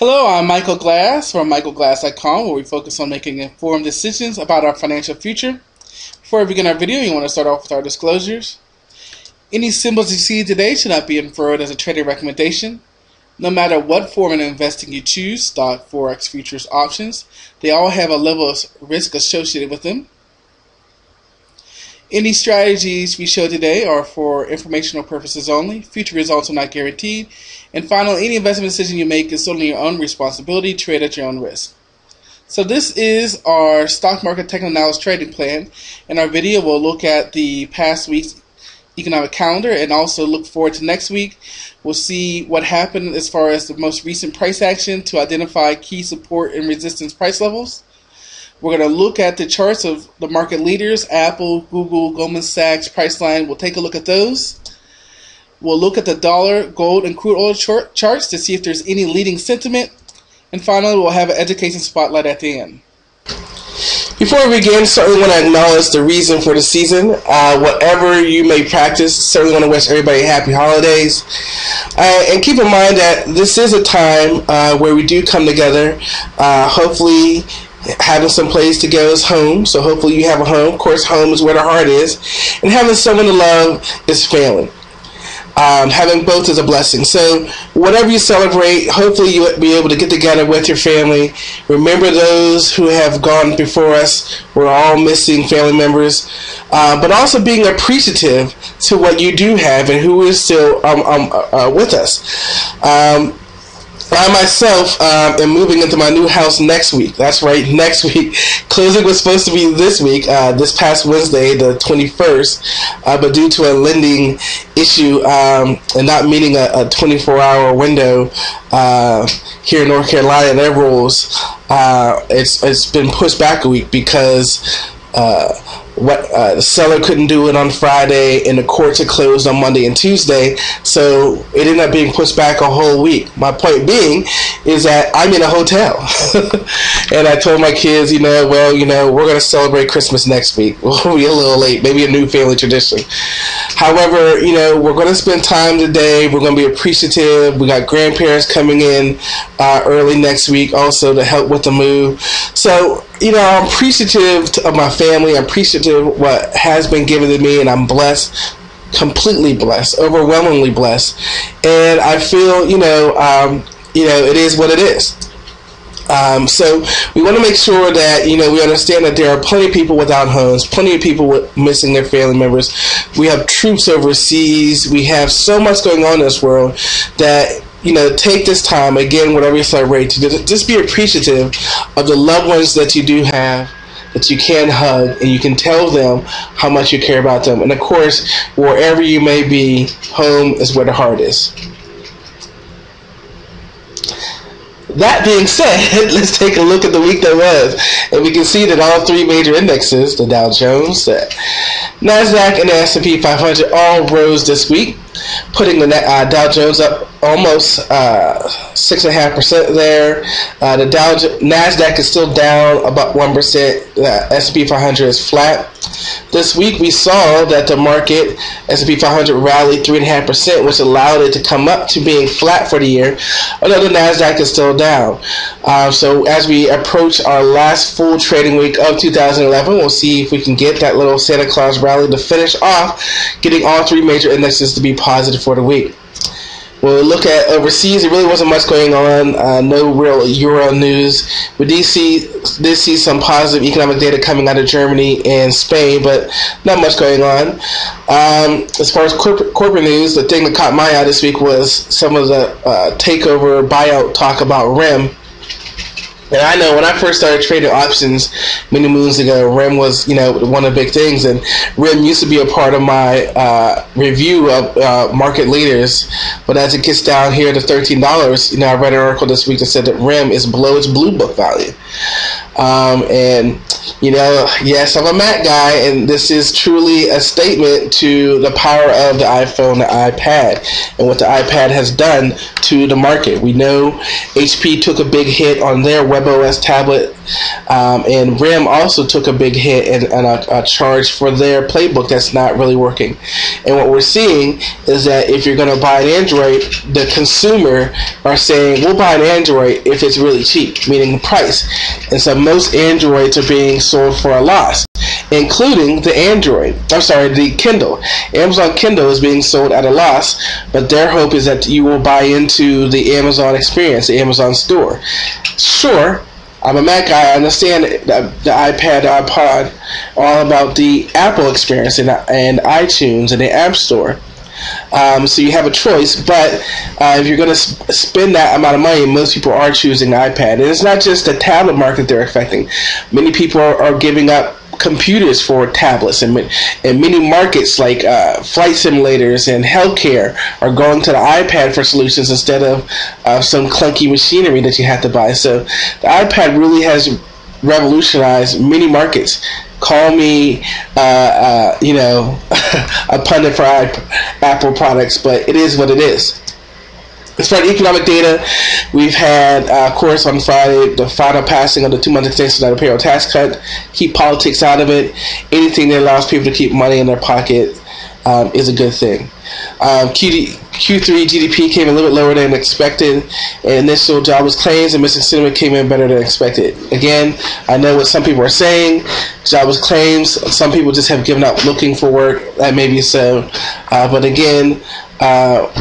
Hello, I'm Michael Glass from michaelglass.com, where we focus on making informed decisions about our financial future. Before we begin our video, you want to start off with our disclosures. Any symbols you see today should not be inferred as a trading recommendation. No matter what form of investing you choose, stock, forex, futures, options, they all have a level of risk associated with them. Any strategies we show today are for informational purposes only. Future results are not guaranteed. And finally, any investment decision you make is solely your own responsibility. Trade at your own risk. So this is our stock market technical analysis trading plan. In our video, we'll look at the past week's economic calendar and also look forward to next week. We'll see what happened as far as the most recent price action to identify key support and resistance price levels. We're going to look at the charts of the market leaders, Apple, Google, Goldman-Sachs, Priceline. We'll take a look at those. We'll look at the dollar, gold, and crude oil charts to see if there's any leading sentiment. And finally, we'll have an education spotlight at the end. Before we begin, certainly want to acknowledge the reason for the season. Whatever you may practice, certainly want to wish everybody happy holidays. And keep in mind that this is a time where we do come together. Hopefully, having some place to go is home, so hopefully you have a home. Of course, home is where the heart is. And having someone to love is family. Having both is a blessing. So whatever you celebrate, hopefully you'll be able to get together with your family. Remember those who have gone before us. We're all missing family members. But also being appreciative to what you do have and who is still with us. I myself am moving into my new house next week. That's right, next week. Closing was supposed to be this week, this past Wednesday, the 21st, but due to a lending issue and not meeting a 24-hour window here in North Carolina, their rules, it's been pushed back a week because the seller couldn't do it on Friday and the courts had closed on Monday and Tuesday, so it ended up being pushed back a whole week. My point being is that I'm in a hotel and I told my kids, we're going to celebrate Christmas next week. We'll be a little late, maybe a new family tradition. However, we're going to spend time today. We're going to be appreciative. We got grandparents coming in early next week also to help with the move. So I'm appreciative of my family. I'm appreciative of what has been given to me, and I'm blessed, completely blessed, overwhelmingly blessed. And I feel, it is what it is. So we want to make sure that, we understand that there are plenty of people without homes, plenty of people missing their family members. We have troops overseas. We have so much going on in this world that take this time, again, whatever you celebrate, to just be appreciative of the loved ones that you do have, that you can hug, and you can tell them how much you care about them. And of course, wherever you may be, home is where the heart is. That being said, let's take a look at the week that was. And we can see that all three major indexes, the Dow Jones, the NASDAQ, and the S&P 500 all rose this week, putting the Dow Jones up almost 6.5% there. The NASDAQ is still down about 1%. The S&P 500 is flat. This week we saw that the market, S&P 500, rallied 3.5%, which allowed it to come up to being flat for the year, although the NASDAQ is still down. So as we approach our last full trading week of 2011, we'll see if we can get that little Santa Claus rally to finish off, getting all three major indexes to be positive for the week. When we look at overseas, there really wasn't much going on. No real Euro news. We did see some positive economic data coming out of Germany and Spain, but not much going on. As far as corporate news, the thing that caught my eye this week was some of the takeover buyout talk about REM. And I know when I first started trading options many moons ago, REM was, one of the big things. And REM used to be a part of my review of market leaders. But as it gets down here to $13, I read an article this week that said that REM is below its blue book value. And Yes, I'm a Mac guy, and this is truly a statement to the power of the iPhone, the iPad, and what the iPad has done to the market. We know HP took a big hit on their WebOS tablet, and RIM also took a big hit and a charge for their playbook that's not really working. And what we're seeing is that if you're going to buy an Android, the consumer are saying, we'll buy an Android if it's really cheap, meaning the price. And so most Androids are being sold for a loss, including the Kindle. Amazon Kindle is being sold at a loss, but their hope is that you will buy into the Amazon experience, the Amazon store. Sure, I'm a Mac guy. I understand the iPad, the iPod, all about the Apple experience and iTunes and the App Store. So you have a choice, but if you're going to spend that amount of money, most people are choosing the iPad. And it's not just the tablet market they're affecting. Many people are giving up computers for tablets, and many markets like flight simulators and healthcare are going to the iPad for solutions instead of some clunky machinery that you have to buy. So the iPad really has revolutionized many markets. Call me, a pundit for Apple products, but it is what it is. As far as economic data, we've had, of course, on Friday, the final passing of the 2-month extension of the payroll tax cut. Keep politics out of it. Anything that allows people to keep money in their pocket is a good thing. Q3 GDP came a little bit lower than expected, and initial jobless claims and missing sentiment came in better than expected. Again, I know what some people are saying, jobless claims, some people just have given up looking for work. That may be so, but again,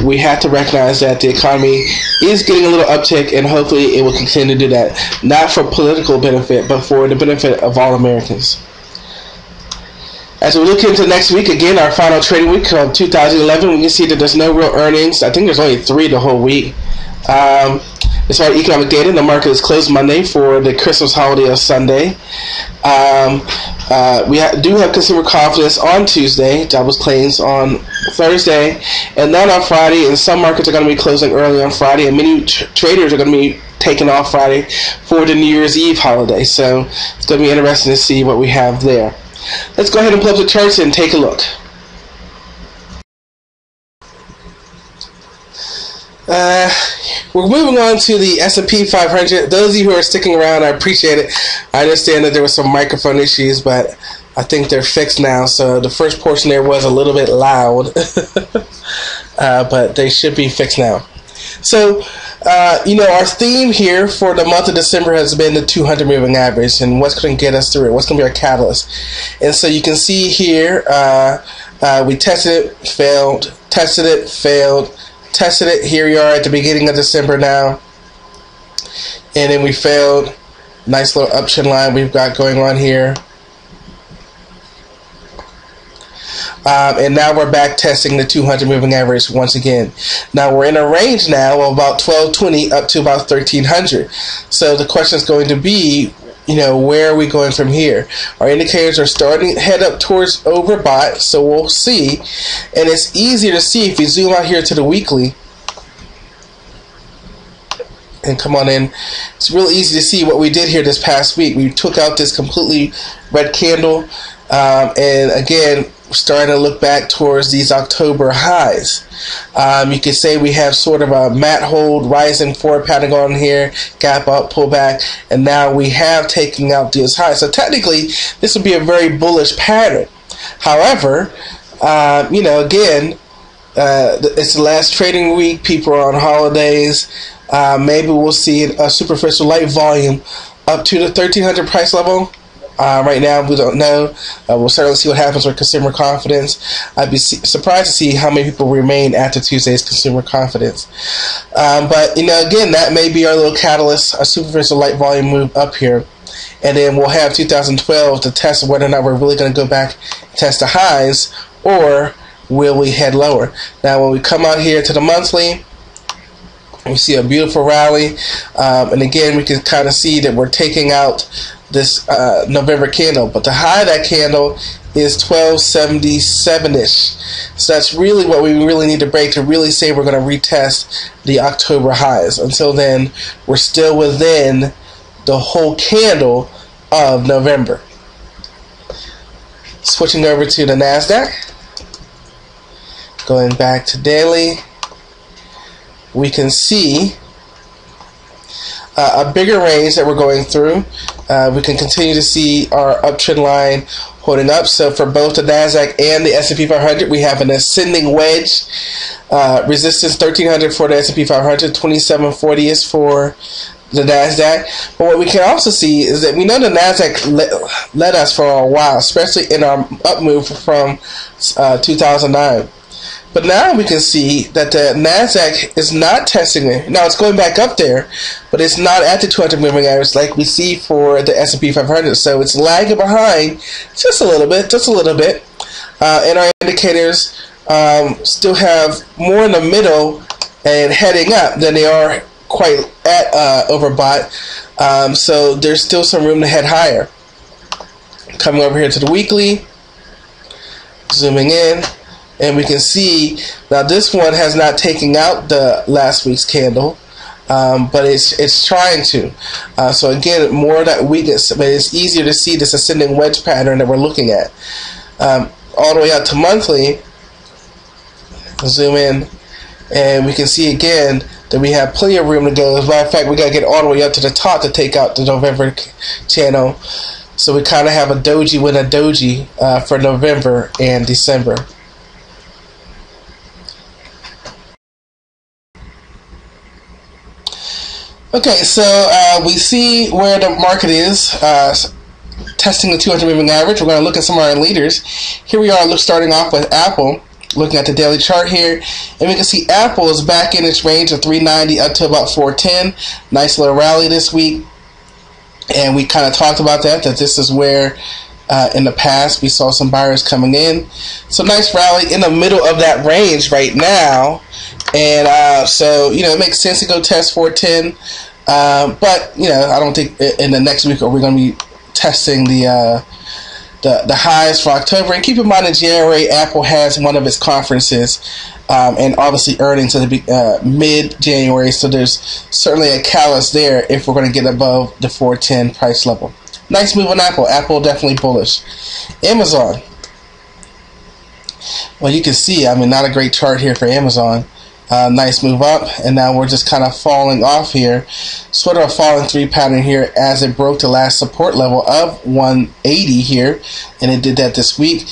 we have to recognize that the economy is getting a little uptick, and hopefully it will continue to do that, not for political benefit, but for the benefit of all Americans. As we look into next week, again, our final trading week of 2011, we can see that there's no real earnings. I think there's only 3 the whole week. As far as economic data, the market is closed Monday for the Christmas holiday of Sunday. We do have consumer confidence on Tuesday, jobless claims on Thursday, and then on Friday. And some markets are going to be closing early on Friday, and many traders are going to be taking off Friday for the New Year's Eve holiday. So it's going to be interesting to see what we have there. Let's go ahead and pull up the charts and take a look. We're moving on to the S&P 500. Those of you who are sticking around, I appreciate it. I understand that there were some microphone issues, but I think they're fixed now. So the first portion there was a little bit loud, but they should be fixed now. So, our theme here for the month of December has been the 200 moving average, and what's going to get us through it, what's going to be our catalyst. And so you can see here, we tested it, failed, tested it, failed, tested it. Here we are at the beginning of December now, and then we failed. Nice little uptrend line we've got going on here. And now we're back testing the 200 moving average once again. Now we're in a range now of about 1220 up to about 1300. So the question is going to be, where are we going from here? Our indicators are starting to head up towards overbought, so we'll see. And it's easier to see if we zoom out here to the weekly and come on in. It's real easy to see what we did here this past week. We took out this completely red candle, and again, we're starting to look back towards these October highs. You could say we have sort of a mat hold, rising forward pattern on here, gap up, pull back, and now we have taken out these highs. So technically, this would be a very bullish pattern. However, again, it's the last trading week. People are on holidays. Maybe we'll see a superficial light volume up to the 1300 price level. Right now, we don't know. We'll certainly see what happens with consumer confidence. I'd be surprised to see how many people remain after Tuesday's consumer confidence. But, again, that may be our little catalyst, a superficial light volume move up here. And then we'll have 2012 to test whether or not we're really going to go back and test the highs, or will we head lower. Now, when we come out here to the monthly, we see a beautiful rally. And again, we can kind of see that we're taking out this November candle, but the high of that candle is 1277-ish. So that's really what we really need to break to really say we're going to retest the October highs. Until then, we're still within the whole candle of November. Switching over to the NASDAQ. Going back to daily, we can see a bigger range that we're going through. We can continue to see our uptrend line holding up. So for both the NASDAQ and the S&P 500, we have an ascending wedge. Resistance 1300 for the S&P 500, 2740 is for the NASDAQ. But what we can also see is that we know the NASDAQ led us for a while, especially in our up move from 2009. But now we can see that the NASDAQ is not testing it. Now it's going back up there, but it's not at the 200 moving average like we see for the S&P 500. So it's lagging behind just a little bit. And our indicators still have more in the middle and heading up than they are quite at overbought. So there's still some room to head higher. Coming over here to the weekly, zooming in. And we can see, now this one has not taken out the last week's candle, but it's trying to. So again, more of that weakness, but it's easier to see this ascending wedge pattern that we're looking at. All the way out to monthly, zoom in, and we can see again that we have plenty of room to go. As a matter of fact, we got to get all the way up to the top to take out the November channel. So we kind of have a doji with a doji for November and December. Okay, so we see where the market is, testing the 200 moving average. We're going to look at some of our leaders. Here we are starting off with Apple, looking at the daily chart here, and we can see Apple is back in its range of 390 up to about 410. Nice little rally this week, and we kind of talked about that this is where in the past we saw some buyers coming in. So nice rally in the middle of that range right now. And so, you know, it makes sense to go test 410. But, you know, I don't think in the next week are we going to be testing the highs for October. And keep in mind in January, Apple has one of its conferences and obviously earnings at the mid-January. So there's certainly a catalyst there if we're going to get above the 410 price level. Nice move on Apple. Apple definitely bullish. Amazon. Well, you can see, I mean, not a great chart here for Amazon. Nice move up, and now we're just kind of falling off here. Sort of a falling three pattern here as it broke the last support level of 180 here, and it did that this week.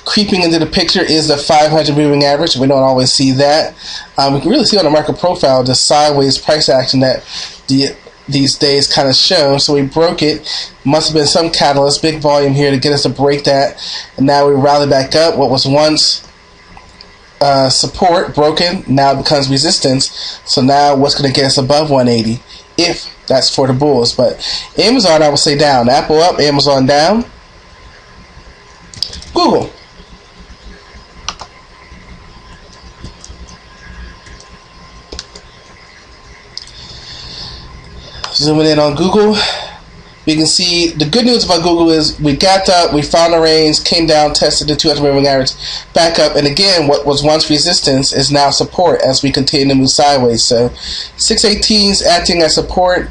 Creeping into the picture is the 500 moving average. We don't always see that. We can really see on the market profile the sideways price action that these days kind of show. So we broke it. Must have been some catalyst, big volume here to get us to break that, and now we rally back up. What was once support broken now becomes resistance. So now what's going to get us above 180 if that's for the bulls? But Amazon, I would say down. Apple up, Amazon down. Google. Zooming in on Google, we can see the good news about Google is we gapped up, we found a range, came down, tested the 200 moving average, back up, and again, what was once resistance is now support as we continue to move sideways. So 618 is acting as support,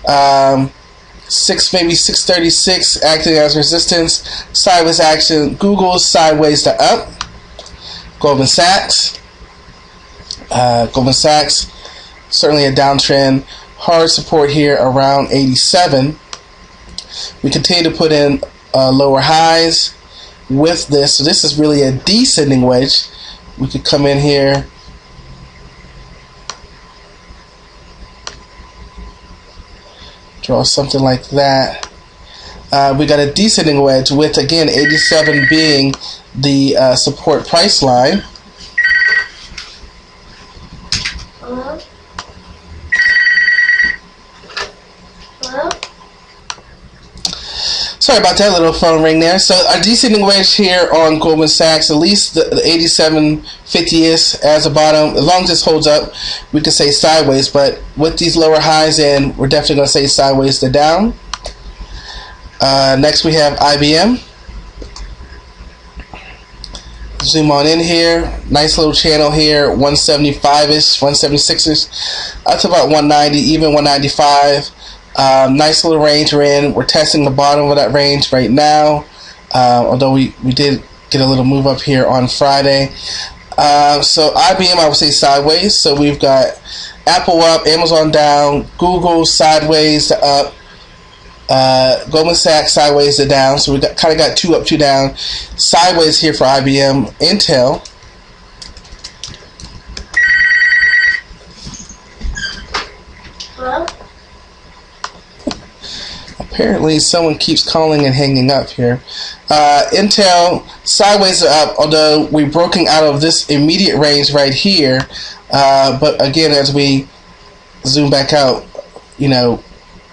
maybe 636 acting as resistance, sideways action. Google sideways to up. Goldman Sachs, certainly a downtrend. Hard support here around 87. We continue to put in lower highs with this. So this is really a descending wedge. We could come in here. Draw something like that. We got a descending wedge with, again, 87 being the support price line. Hello? Hello? Sorry about that little phone ring there. So our descending wedge here on Goldman Sachs, at least the 87.50 is as a bottom. As long as this holds up, we can say sideways. But with these lower highs in, we're definitely going to say sideways to down. Next we have IBM. Zoom on in here. Nice little channel here, 175-ish, 176-ish, up to about 190, even 195. Nice little range we're in. We're testing the bottom of that range right now. although we did get a little move up here on Friday. So IBM, I would say sideways. So we've got Apple up, Amazon down, Google sideways to up, Goldman-Sachs sideways to down. So we kind of got 2 up, 2 down. Sideways here for IBM. Intel. Hello? Apparently someone keeps calling and hanging up here. Intel sideways to up, although we're broken out of this immediate range right here. But again, as we zoom back out,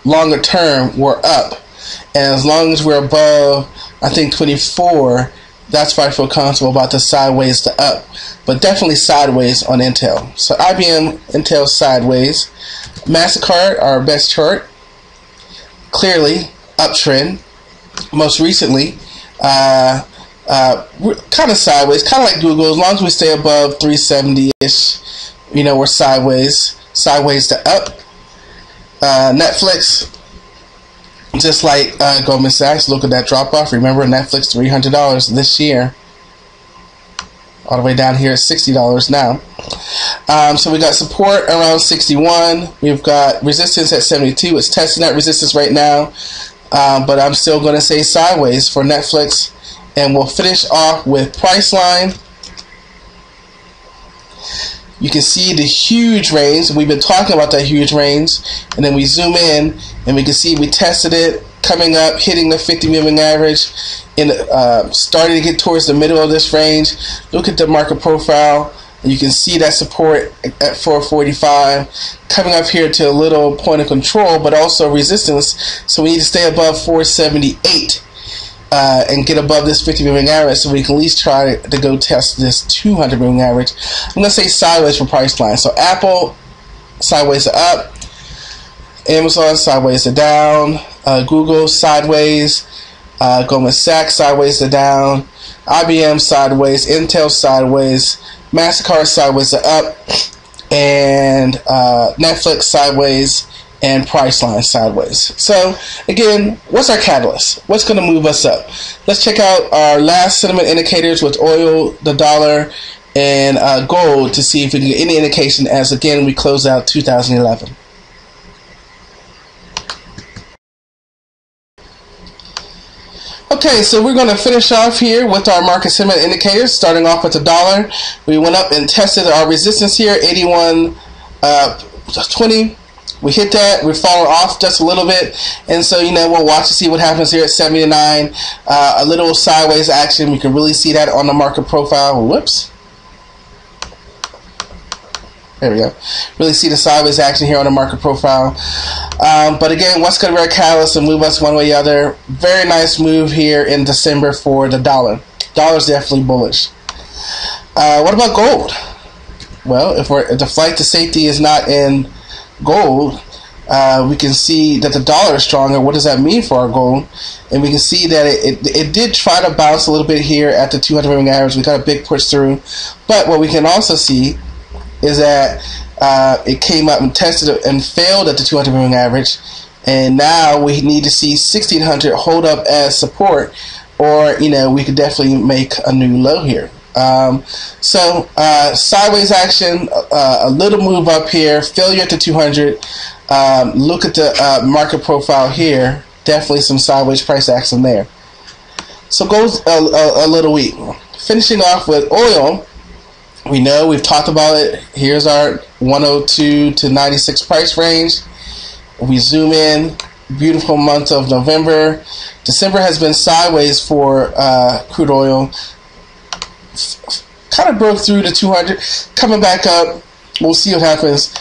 longer term, we're up. And as long as we're above, I think 24, that's why I feel comfortable about the sideways to up. But definitely sideways on Intel. So IBM, Intel sideways. MasterCard, our best chart. Clearly, uptrend. Most recently, kind of sideways, kind of like Google. As long as we stay above 370-ish, we're sideways to up. Netflix, just like Goldman Sachs, look at that drop off. Remember, Netflix $300 this year, all the way down here at $60 now. So we got support around 61. We've got resistance at 72. It's testing that resistance right now, but I'm still going to say sideways for Netflix. And we'll finish off with Priceline. You can see the huge range. We've been talking about that huge range. And then we zoom in, and we can see we tested it, coming up, hitting the 50 moving average, and starting to get towards the middle of this range. Look at the market profile. You can see that support at 445, coming up here to a little point of control, but also resistance. So we need to stay above 478 and get above this 50 moving average, so we can at least try to go test this 200 moving average. I'm going to say sideways for Priceline. So Apple, sideways to up. Amazon, sideways to down. Google, sideways. Goldman Sachs, sideways to down. IBM, sideways. Intel, sideways. MasterCard, sideways to up. And Netflix, sideways. And Priceline, sideways. So, again, what's our catalyst? What's going to move us up? Let's check out our last sentiment indicators with oil, the dollar, and gold to see if we can get any indication as, again, we close out 2011. Okay, so we're going to finish off here with our market sentiment indicators, starting off with the dollar. We went up and tested our resistance here, 81.20. We hit that. We're falling off just a little bit, and so we'll watch to see what happens here at 79. A little sideways action. We can really see that on the market profile. Whoops. There we go. Really see the sideways action here on the market profile. But again, what's going to be our catalyst and move us one way or the other? Very nice move here in December for the dollar. Dollar's definitely bullish. What about gold? Well, if the flight to safety is not in gold, we can see that the dollar is stronger. What does that mean for our gold? And we can see that it did try to bounce a little bit here at the 200 moving average. We got a big push through. But what we can also see is that it came up and tested it and failed at the 200 moving average. And now we need to see 1600 hold up as support, or we could definitely make a new low here. So sideways action, a little move up here, failure to 200. Look at the market profile here, definitely some sideways price action there. So goes a little weak. Finishing off with oil, we know we've talked about it. Here's our 102 to 96 price range. We zoom in, beautiful month of November. December has been sideways for crude oil. Kind of broke through the 200, coming back up. We'll see what happens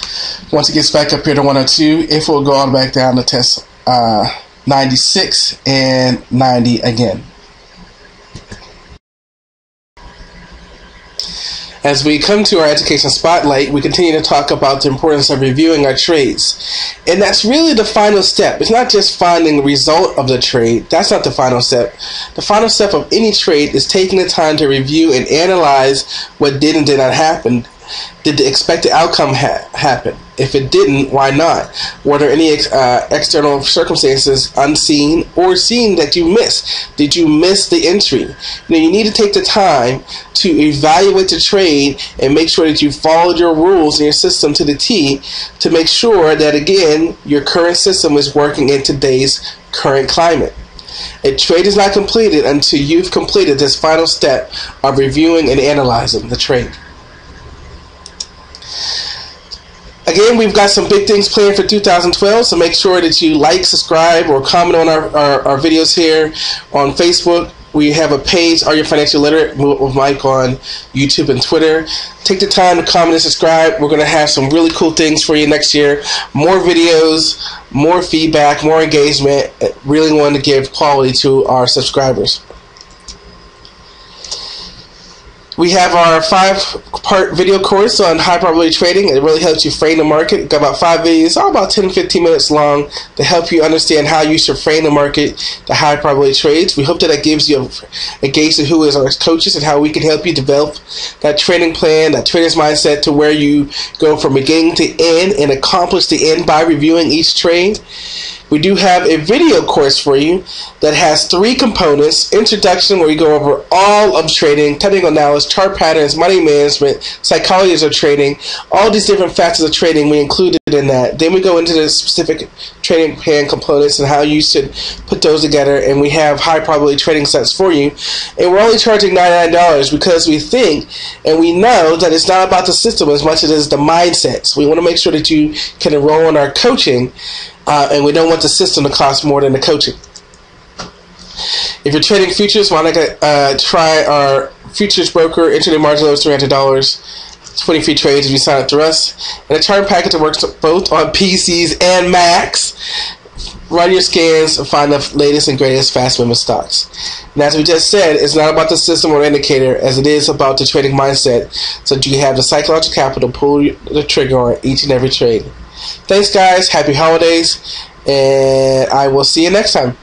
once it gets back up here to 102. If we'll go on back down to test 96 and 90 again. As we come to our education spotlight, we continue to talk about the importance of reviewing our trades. And that's really the final step. It's not just finding the result of the trade. That's not the final step. The final step of any trade is taking the time to review and analyze what did and did not happen. Did the expected outcome happen? If it didn't, why not? Were there any external circumstances unseen or seen that you missed? Did you miss the entry? You need to take the time to evaluate the trade and make sure that you followed your rules and your system to the T to make sure that, again, your current system is working in today's current climate. A trade is not completed until you've completed this final step of reviewing and analyzing the trade. Again, we've got some big things planned for 2012, so make sure that you like, subscribe, or comment on our videos here on Facebook. We have a page, Are You Financially Literate? Move Up with Mike on YouTube and Twitter. Take the time to comment and subscribe. We're going to have some really cool things for you next year. More videos, more feedback, more engagement. Really want to give quality to our subscribers. We have our 5-part video course on high probability trading. It really helps you frame the market. We've got about 5 videos, all about 10 to 15 minutes long, to help you understand how you should frame the market, the high probability trades. We hope that gives you a gauge of who is our coaches and how we can help you develop that trading plan, that trader's mindset, to where you go from beginning to end and accomplish the end by reviewing each trade. We do have a video course for you that has 3 components. Introduction, where we go over all of trading, technical analysis, chart patterns, money management, psychology of trading, all these different facets of trading we included in that. Then we go into the specific trading plan components and how you should put those together, and we have high probability trading sets for you. And we're only charging $99 because we think and we know that it's not about the system as much as it is the mindsets. We want to make sure that you can enroll in our coaching, and we don't want the system to cost more than the coaching. If you're trading futures, why not try our futures broker? Intraday margin low is $300. 20 free trades if you sign up through us. And a chart package that works both on PCs and Macs. Run your scans and find the latest and greatest fast-moving stocks. And as we just said, it's not about the system or indicator, as it is about the trading mindset, so that you have the psychological capital to pull the trigger on each and every trade. Thanks, guys. Happy holidays, and I will see you next time.